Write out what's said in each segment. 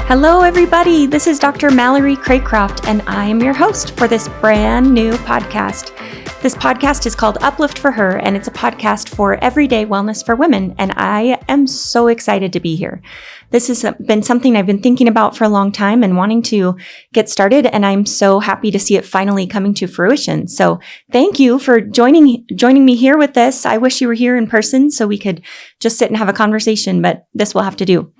Hello, everybody. This is Dr. Mallorie Cracroft, and I am your host for this brand new podcast. This podcast is called Uplift for Her, and it's a podcast for everyday wellness for women, and I am so excited to be here. This has been something I've been thinking about for a long time and wanting to get started, and I'm so happy to see it finally coming to fruition. So thank you for joining me here with this. I wish you were here in person so we could just sit and have a conversation, but this will have to do.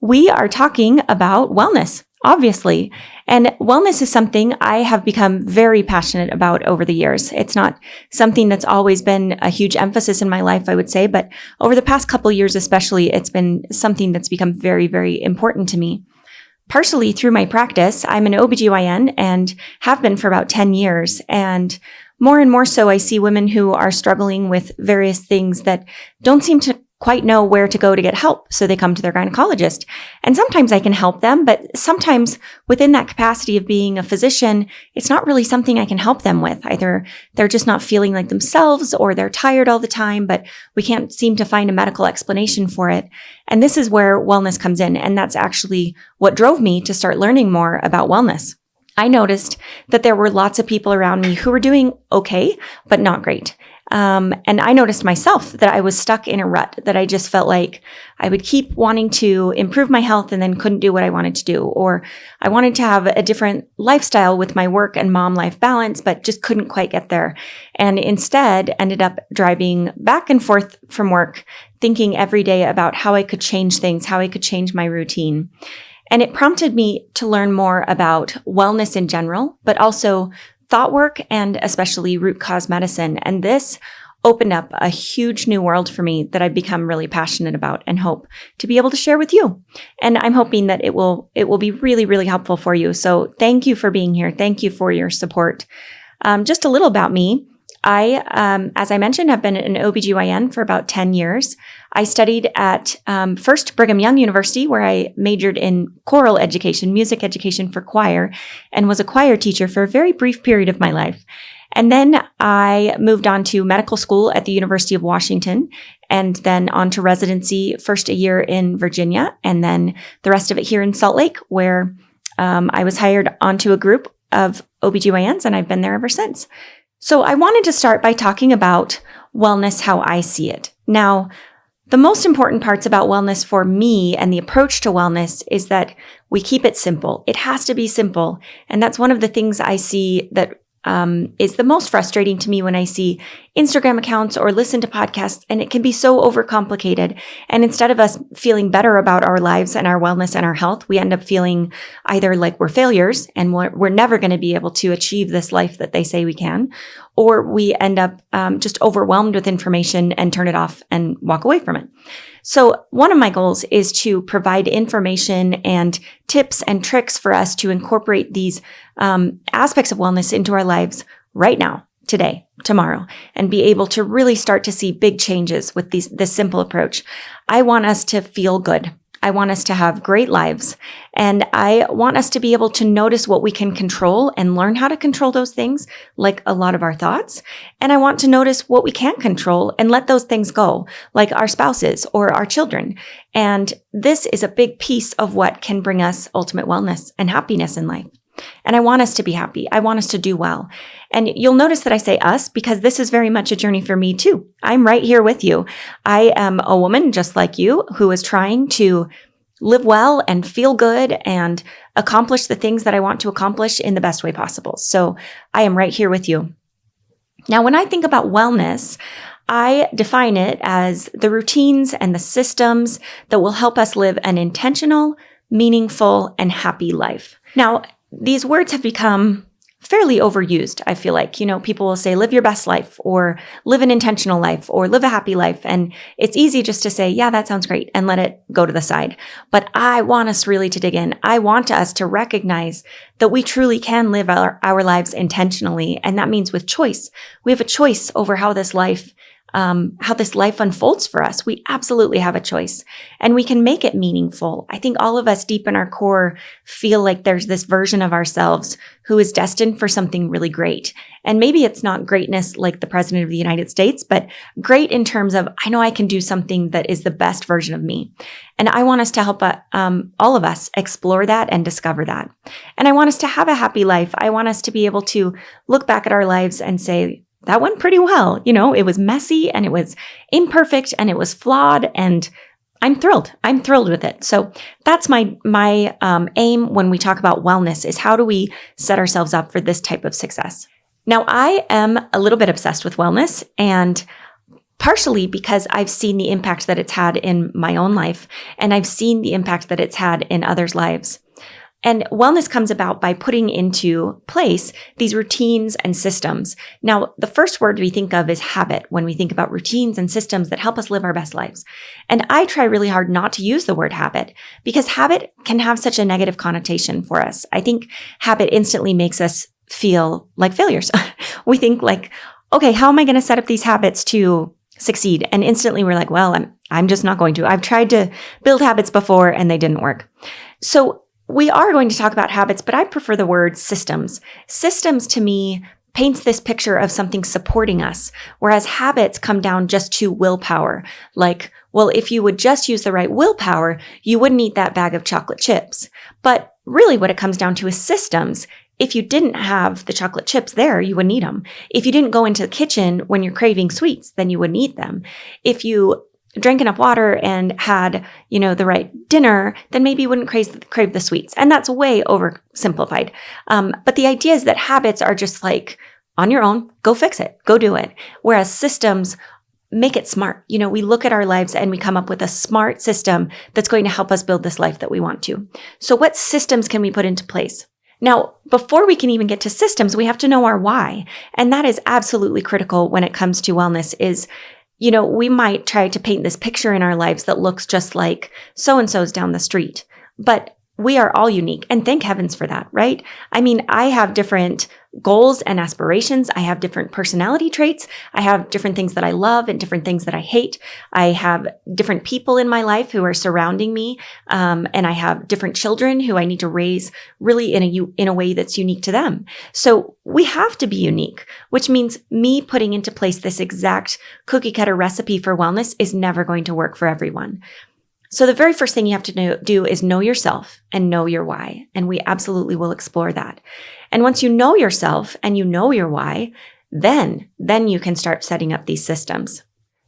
We are talking about wellness, obviously, and wellness is something I have become very passionate about over the years. It's not something that's always been a huge emphasis in my life, I would say, but over the past couple of years especially, it's been something that's become very, very important to me. Partially through my practice, I'm an OBGYN and have been for about 10 years, and more so I see women who are struggling with various things that don't seem to quite know where to go to get help. So they come to their gynecologist. And sometimes I can help them, but sometimes within that capacity of being a physician, it's not really something I can help them with. Either they're just not feeling like themselves or they're tired all the time, but we can't seem to find a medical explanation for it. And this is where wellness comes in. And that's actually what drove me to start learning more about wellness. I noticed that there were lots of people around me who were doing okay, but not great. And I noticed myself that I was stuck in a rut, that I just felt like I would keep wanting to improve my health and then couldn't do what I wanted to do. Or I wanted to have a different lifestyle with my work and mom life balance, but just couldn't quite get there. And instead ended up driving back and forth from work, thinking every day about how I could change things, how I could change my routine. And it prompted me to learn more about wellness in general, but also thought work and especially root cause medicine. And this opened up a huge new world for me that I've become really passionate about and hope to be able to share with you. And I'm hoping that it will be really, really helpful for you. So thank you for being here. Thank you for your support. Just a little about me. I, as I mentioned, have been an OBGYN for about 10 years. I studied at first Brigham Young University, where I majored in choral education, music education for choir, and was a choir teacher for a very brief period of my life. And then I moved on to medical school at the University of Washington, and then on to residency, first a year in Virginia, and then the rest of it here in Salt Lake, where I was hired onto a group of OBGYNs, and I've been there ever since. So I wanted to start by talking about wellness, how I see it. Now, the most important parts about wellness for me and the approach to wellness is that we keep it simple. It has to be simple. And that's one of the things I see that is the most frustrating to me when I see Instagram accounts or listen to podcasts, and it can be so overcomplicated. And instead of us feeling better about our lives and our wellness and our health, we end up feeling either like we're failures and we're never going to be able to achieve this life that they say we can, or we end up just overwhelmed with information and turn it off and walk away from it. So one of my goals is to provide information and tips and tricks for us to incorporate these aspects of wellness into our lives right now, today, tomorrow, and be able to really start to see big changes with this simple approach. I want us to feel good. I want us to have great lives, and I want us to be able to notice what we can control and learn how to control those things, like a lot of our thoughts. And I want to notice what we can't control and let those things go, like our spouses or our children. And this is a big piece of what can bring us ultimate wellness and happiness in life. And I want us to be happy. I want us to do well. And you'll notice that I say us because this is very much a journey for me too. I'm right here with you. I am a woman just like you who is trying to live well and feel good and accomplish the things that I want to accomplish in the best way possible. So I am right here with you. Now, when I think about wellness, I define it as the routines and the systems that will help us live an intentional, meaningful, and happy life. Now, these words have become fairly overused, I feel like. People will say, live your best life, or live an intentional life, or live a happy life. And it's easy just to say, yeah, that sounds great, and let it go to the side. But I want us really to dig in. I want us to recognize that we truly can live our lives intentionally. And that means with choice. We have a choice over how this life how this life unfolds for us. We absolutely have a choice, and we can make it meaningful. I think all of us deep in our core feel like there's this version of ourselves who is destined for something really great. And maybe it's not greatness like the President of the United States, but great in terms of, I know I can do something that is the best version of me. And I want us to help all of us explore that and discover that. And I want us to have a happy life. I want us to be able to look back at our lives and say, that went pretty well. It was messy and it was imperfect and it was flawed, and I'm thrilled. I'm thrilled with it. So that's my aim when we talk about wellness, is how do we set ourselves up for this type of success? Now, I am a little bit obsessed with wellness, and partially because I've seen the impact that it's had in my own life, and I've seen the impact that it's had in others' lives. And wellness comes about by putting into place these routines and systems. Now, the first word we think of is habit when we think about routines and systems that help us live our best lives. And I try really hard not to use the word habit, because habit can have such a negative connotation for us. I think habit instantly makes us feel like failures. We think like, okay, how am I going to set up these habits to succeed? And instantly we're like, well, I'm just not going to. I've tried to build habits before and they didn't work. So we are going to talk about habits, but I prefer the word systems. Systems to me paints this picture of something supporting us, whereas habits come down just to willpower. Like, well, if you would just use the right willpower, you wouldn't eat that bag of chocolate chips. But really what it comes down to is systems. If you didn't have the chocolate chips there, you wouldn't eat them. If you didn't go into the kitchen when you're craving sweets, then you wouldn't eat them. If you drank enough water and had, the right dinner, then maybe you wouldn't crave the sweets. And that's way oversimplified. But the idea is that habits are just like, on your own, go fix it, go do it. Whereas systems make it smart. We look at our lives and we come up with a smart system that's going to help us build this life that we want to. So what systems can we put into place? Now, before we can even get to systems, we have to know our why. And that is absolutely critical when it comes to wellness is, we might try to paint this picture in our lives that looks just like so-and-so's down the street, but we are all unique. And thank heavens for that, right? I mean, I have different goals and aspirations. I have different personality traits. I have different things that I love and different things that I hate. I have different people in my life who are surrounding me. And I have different children who I need to raise really in a way that's unique to them. So we have to be unique, which means me putting into place this exact cookie cutter recipe for wellness is never going to work for everyone. So the very first thing you have to do is know yourself and know your why. And we absolutely will explore that. And once you know yourself and you know your why, then you can start setting up these systems.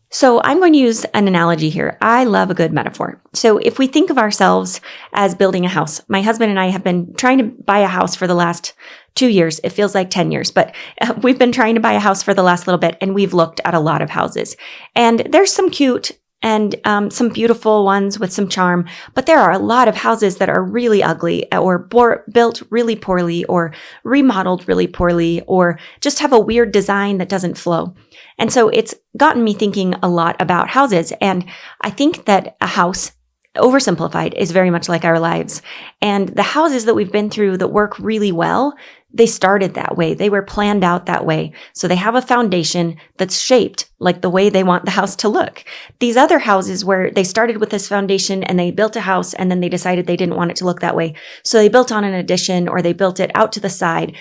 So I'm going to use an analogy here. I love a good metaphor. So if we think of ourselves as building a house, my husband and I have been trying to buy a house for the last 2 years. It feels like 10 years, but we've been trying to buy a house for the last little bit, and we've looked at a lot of houses. And there's some cute and some beautiful ones with some charm. But there are a lot of houses that are really ugly or built really poorly or remodeled really poorly or just have a weird design that doesn't flow. And so it's gotten me thinking a lot about houses. And I think that a house, oversimplified, is very much like our lives. And the houses that we've been through that work really well, they started that way. They were planned out that way. So they have a foundation that's shaped like the way they want the house to look. These other houses where they started with this foundation and they built a house and then they decided they didn't want it to look that way. So they built on an addition or they built it out to the side.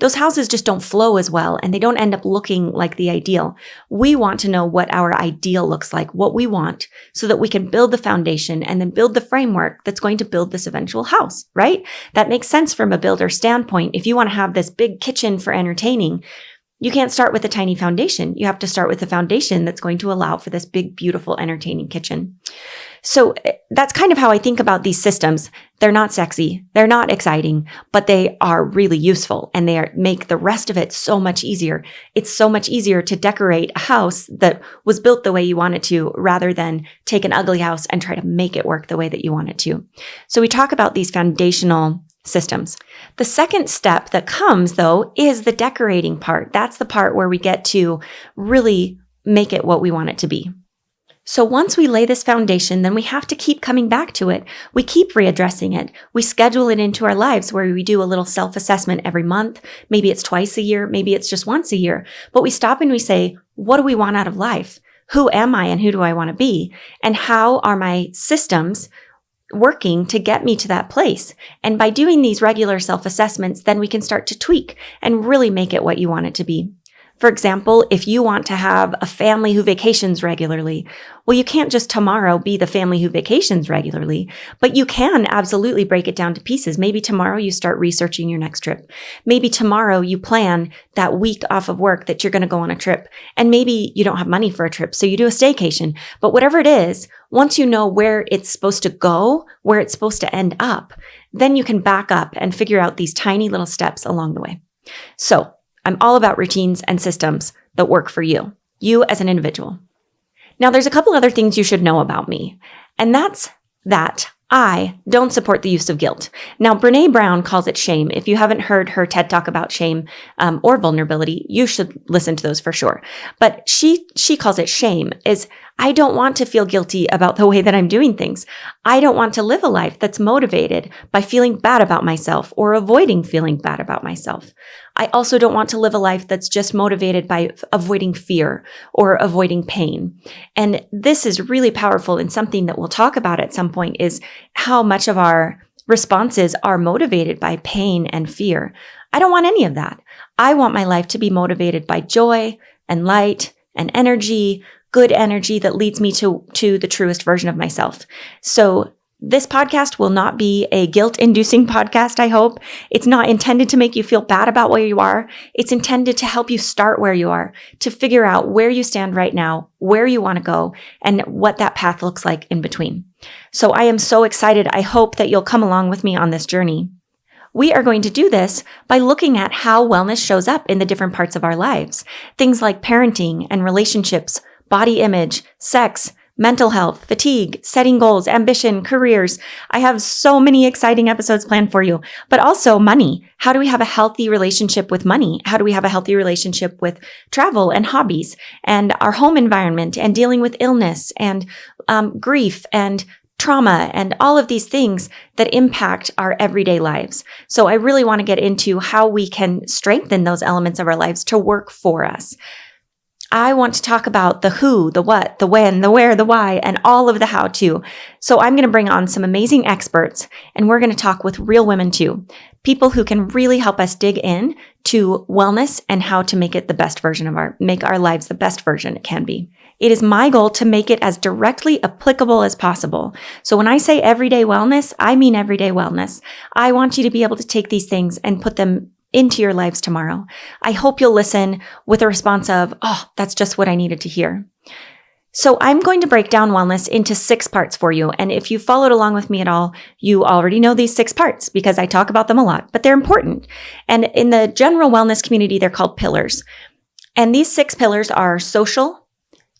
Those houses just don't flow as well and they don't end up looking like the ideal. We want to know what our ideal looks like, what we want, so that we can build the foundation and then build the framework that's going to build this eventual house, right? That makes sense from a builder standpoint. If you want to have this big kitchen for entertaining, you can't start with a tiny foundation. You have to start with a foundation that's going to allow for this big, beautiful, entertaining kitchen. So that's kind of how I think about these systems. They're not sexy. They're not exciting, but they are really useful and they make the rest of it so much easier. It's so much easier to decorate a house that was built the way you want it to rather than take an ugly house and try to make it work the way that you want it to. So we talk about these foundational systems. The second step that comes, though, is the decorating part. That's the part where we get to really make it what we want it to be. So once we lay this foundation, then we have to keep coming back to it. We keep readdressing it. We schedule it into our lives where we do a little self-assessment every month. Maybe it's twice a year. Maybe it's just once a year. But we stop and we say, what do we want out of life? who am I and who do I want to be? And how are my systems working to get me to that place? And by doing these regular self-assessments, then we can start to tweak and really make it what you want it to be. For example, if you want to have a family who vacations regularly, well, you can't just tomorrow be the family who vacations regularly, but you can absolutely break it down to pieces. Maybe tomorrow you start researching your next trip. Maybe tomorrow you plan that week off of work that you're going to go on a trip. And maybe you don't have money for a trip, so you do a staycation. But whatever it is, once you know where it's supposed to go, where it's supposed to end up, then you can back up and figure out these tiny little steps along the way. So I'm all about routines and systems that work for you as an individual. Now, there's a couple other things you should know about me, and that's that I don't support the use of guilt. Now, Brené Brown calls it shame. If you haven't heard her TED Talk about shame or vulnerability, you should listen to those for sure. But she calls it shame. I don't want to feel guilty about the way that I'm doing things. I don't want to live a life that's motivated by feeling bad about myself or avoiding feeling bad about myself. I also don't want to live a life that's just motivated by avoiding fear or avoiding pain. And this is really powerful, and something that we'll talk about at some point is how much of our responses are motivated by pain and fear. I don't want any of that. I want my life to be motivated by joy and light and energy, good energy that leads me to the truest version of myself. So this podcast will not be a guilt-inducing podcast, I hope. It's not intended to make you feel bad about where you are. It's intended to help you start where you are, to figure out where you stand right now, where you want to go, and what that path looks like in between. So I am so excited. I hope that you'll come along with me on this journey. We are going to do this by looking at how wellness shows up in the different parts of our lives. Things like parenting and relationships, body image, sex, mental health, fatigue, setting goals, ambition, careers. I have so many exciting episodes planned for you, but also money. How do we have a healthy relationship with money? How do we have a healthy relationship with travel and hobbies and our home environment and dealing with illness and grief and trauma and all of these things that impact our everyday lives. So I really want to get into how we can strengthen those elements of our lives to work for us. I want to talk about the who, the what, the when, the where, the why, and all of the how to. So I'm going to bring on some amazing experts, and we're going to talk with real women too. People who can really help us dig in to wellness and how to make it the best version of make our lives the best version it can be. It is my goal to make it as directly applicable as possible. So when I say everyday wellness, I mean everyday wellness. I want you to be able to take these things and put them into your lives tomorrow. I hope you'll listen with a response of, oh, that's just what I needed to hear. So I'm going to break down wellness into 6 parts for you. And if you followed along with me at all, you already know these 6 parts because I talk about them a lot, but they're important. And in the general wellness community, they're called pillars. And these 6 pillars are social,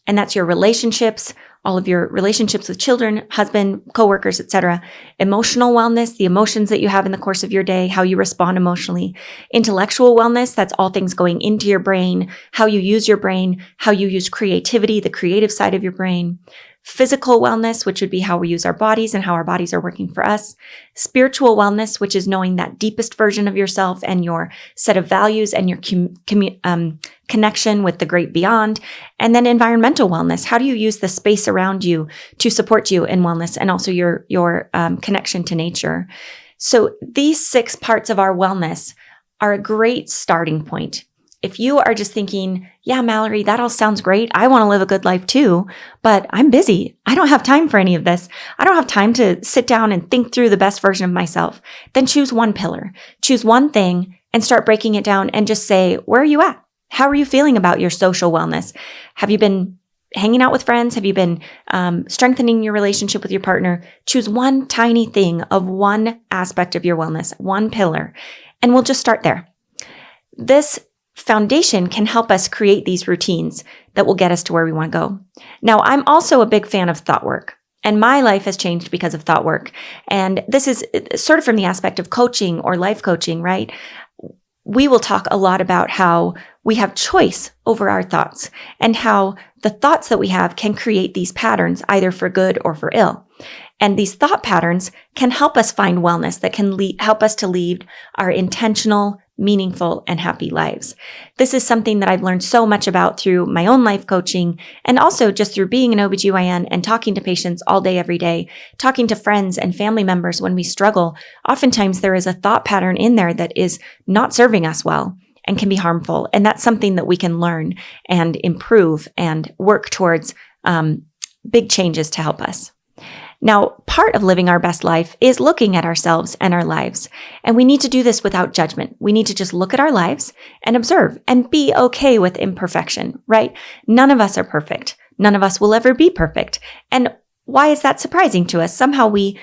and that's your relationships, all of your relationships with children, husband, coworkers, etc. Emotional wellness, the emotions that you have in the course of your day, how you respond emotionally. Intellectual wellness, that's all things going into your brain, how you use your brain, how you use creativity, the creative side of your brain. Physical wellness, which would be how we use our bodies and how our bodies are working for us. Spiritual wellness, which is knowing that deepest version of yourself and your set of values and your connection with the great beyond. And then environmental wellness. How do you use the space around you to support you in wellness and also your connection to nature? So these 6 parts of our wellness are a great starting point. If you are just thinking, yeah, Mallorie, that all sounds great. I want to live a good life too, but I'm busy. I don't have time for any of this. I don't have time to sit down and think through the best version of myself. Then choose one pillar, choose one thing and start breaking it down and just say, where are you at? How are you feeling about your social wellness? Have you been hanging out with friends? Have you been strengthening your relationship with your partner? Choose one tiny thing of one aspect of your wellness, one pillar, and we'll just start there. This foundation can help us create these routines that will get us to where we want to go. Now, I'm also a big fan of thought work, and my life has changed because of thought work. And this is sort of from the aspect of coaching or life coaching, right? We will talk a lot about how we have choice over our thoughts and how the thoughts that we have can create these patterns either for good or for ill. And these thought patterns can help us find wellness that can help us to lead our intentional, meaningful, and happy lives. This is something that I've learned so much about through my own life coaching and also just through being an OBGYN and talking to patients all day, every day, talking to friends and family members when we struggle. Oftentimes there is a thought pattern in there that is not serving us well and can be harmful. And that's something that we can learn and improve and work towards big changes to help us. Now, part of living our best life is looking at ourselves and our lives. And we need to do this without judgment. We need to just look at our lives and observe and be okay with imperfection, right? None of us are perfect. None of us will ever be perfect. And why is that surprising to us? Somehow we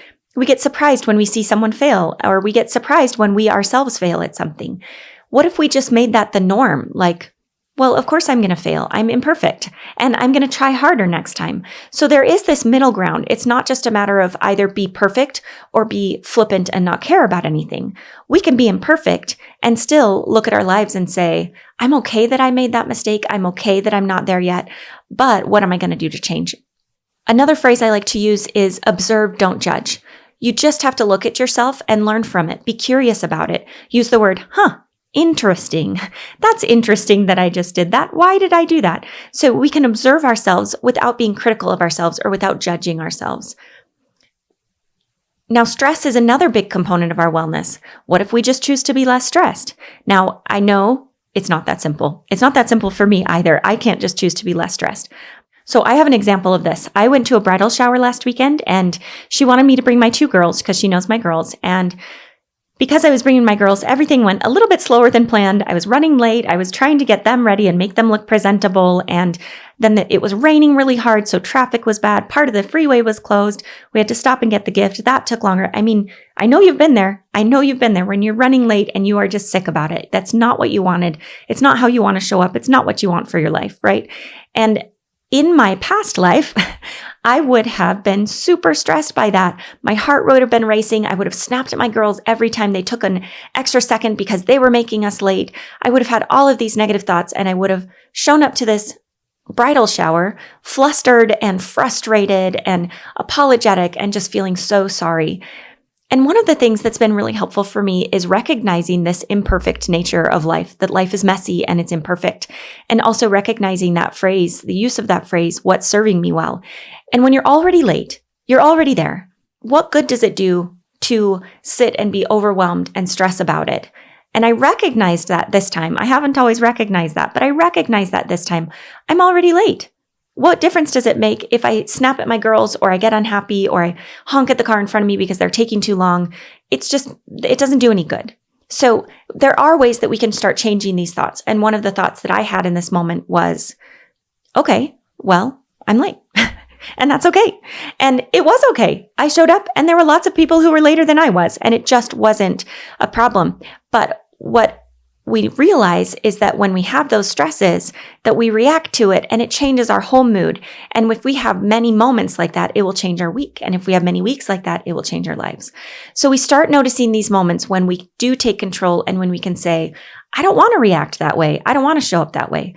get surprised when we see someone fail, or we get surprised when we ourselves fail at something. What if we just made that the norm? Like, well, of course I'm going to fail. I'm imperfect and I'm going to try harder next time. So there is this middle ground. It's not just a matter of either be perfect or be flippant and not care about anything. We can be imperfect and still look at our lives and say, I'm okay that I made that mistake. I'm okay that I'm not there yet, but what am I going to do to change it? Another phrase I like to use is observe, don't judge. You just have to look at yourself and learn from it. Be curious about it. Use the word, interesting. That's interesting that I just did that. Why did I do that? So we can observe ourselves without being critical of ourselves or without judging ourselves. Now, stress is another big component of our wellness. What if we just choose to be less stressed? Now, I know it's not that simple. It's not that simple for me either. I can't just choose to be less stressed. So I have an example of this. I went to a bridal shower last weekend and she wanted me to bring my 2 girls because she knows my girls. And because I was bringing my girls, everything went a little bit slower than planned. I was running late. I was trying to get them ready and make them look presentable. And then it was raining really hard, so traffic was bad. Part of the freeway was closed. We had to stop and get the gift. That took longer. I mean, I know you've been there. I know you've been there when you're running late and you are just sick about it. That's not what you wanted. It's not how you want to show up. It's not what you want for your life, right? And in my past life, I would have been super stressed by that. My heart would have been racing. I would have snapped at my girls every time they took an extra second because they were making us late. I would have had all of these negative thoughts and I would have shown up to this bridal shower flustered and frustrated and apologetic and just feeling so sorry. And one of the things that's been really helpful for me is recognizing this imperfect nature of life, that life is messy and it's imperfect. And also recognizing that phrase, the use of that phrase, what's serving me well. And when you're already late, you're already there. What good does it do to sit and be overwhelmed and stress about it? And I recognized that this time. I haven't always recognized that, but I recognize that this time. I'm already late. What difference does it make if I snap at my girls or I get unhappy or I honk at the car in front of me because they're taking too long? It doesn't do any good. So there are ways that we can start changing these thoughts. And one of the thoughts that I had in this moment was, okay, well, I'm late. And that's okay. And it was okay. I showed up and there were lots of people who were later than I was, and it just wasn't a problem. But what we realize is that when we have those stresses, that we react to it and it changes our whole mood. And if we have many moments like that, it will change our week. And if we have many weeks like that, it will change our lives. So we start noticing these moments when we do take control and when we can say, I don't want to react that way. I don't want to show up that way.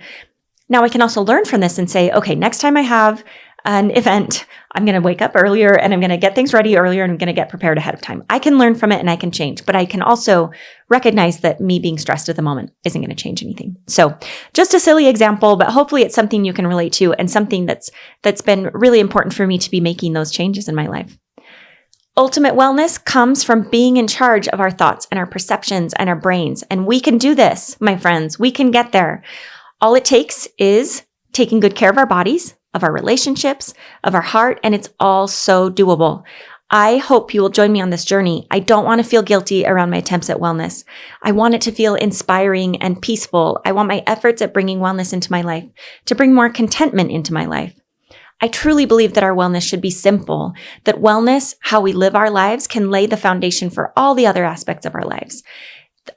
Now I can also learn from this and say, okay, next time I have an event, I'm going to wake up earlier and I'm going to get things ready earlier and I'm going to get prepared ahead of time. I can learn from it and I can change, but I can also recognize that me being stressed at the moment isn't going to change anything. So just a silly example, but hopefully it's something you can relate to and something that's been really important for me to be making those changes in my life. Ultimate wellness comes from being in charge of our thoughts and our perceptions and our brains. And we can do this, my friends. We can get there. All it takes is taking good care of our bodies, of our relationships, of our heart, and it's all so doable. I hope you will join me on this journey. I don't want to feel guilty around my attempts at wellness. I want it to feel inspiring and peaceful. I want my efforts at bringing wellness into my life to bring more contentment into my life. I truly believe that our wellness should be simple, that wellness, how we live our lives, can lay the foundation for all the other aspects of our lives.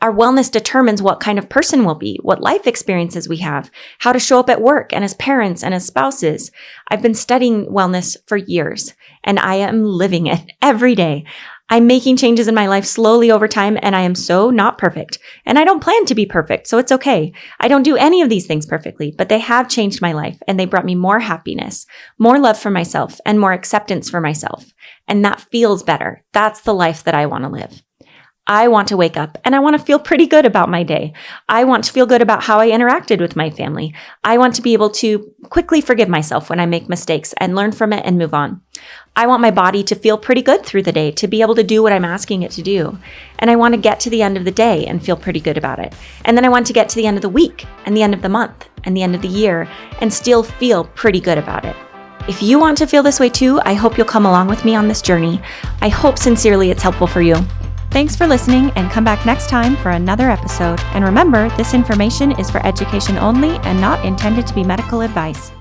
Our wellness determines what kind of person we'll be, what life experiences we have, how to show up at work and as parents and as spouses. I've been studying wellness for years and I am living it every day. I'm making changes in my life slowly over time and I am so not perfect. And I don't plan to be perfect, so it's okay. I don't do any of these things perfectly, but they have changed my life and they brought me more happiness, more love for myself, and more acceptance for myself. And that feels better. That's the life that I want to live. I want to wake up and I want to feel pretty good about my day. I want to feel good about how I interacted with my family. I want to be able to quickly forgive myself when I make mistakes and learn from it and move on. I want my body to feel pretty good through the day, to be able to do what I'm asking it to do. And I want to get to the end of the day and feel pretty good about it. And then I want to get to the end of the week and the end of the month and the end of the year and still feel pretty good about it. If you want to feel this way too, I hope you'll come along with me on this journey. I hope sincerely it's helpful for you. Thanks for listening, and come back next time for another episode. And remember, this information is for education only and not intended to be medical advice.